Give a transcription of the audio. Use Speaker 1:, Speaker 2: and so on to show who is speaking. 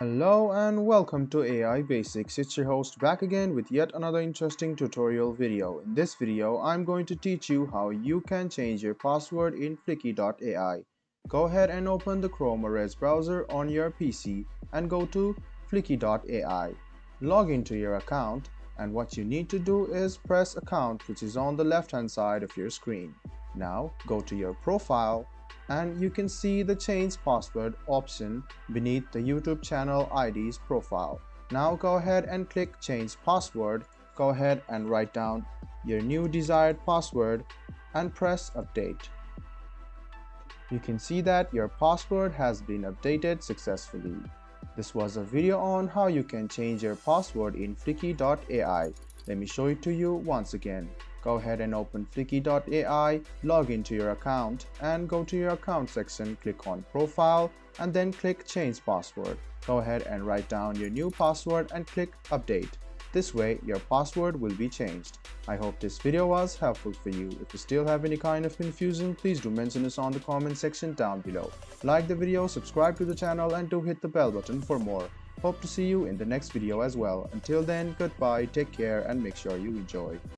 Speaker 1: Hello and welcome to AI Basics. It's your host back again with yet another interesting tutorial video. In this video, I'm going to teach you how you can change your password in Fliki AI. Go ahead and open the Chrome or Edge browser on your PC and go to Fliki AI. Log into your account, and what you need to do is press account, which is on the left hand side of your screen. Now go to your profile and you can see the change password option beneath the YouTube channel ID's profile. Now go ahead and click change password. Go ahead and write down your new desired password and press update. You can see that your password has been updated successfully. This was a video on how you can change your password in Fliki AI. Let me show it to you once again. Go ahead and open Fliki AI, log into your account and go to your account section, click on profile and then click change password. Go ahead and write down your new password and click update. This way your password will be changed. I hope this video was helpful for you. If you still have any kind of confusion, please do mention us on the comment section down below. Like the video, subscribe to the channel and do hit the bell button for more. Hope to see you in the next video as well. Until then, goodbye, take care and make sure you enjoy.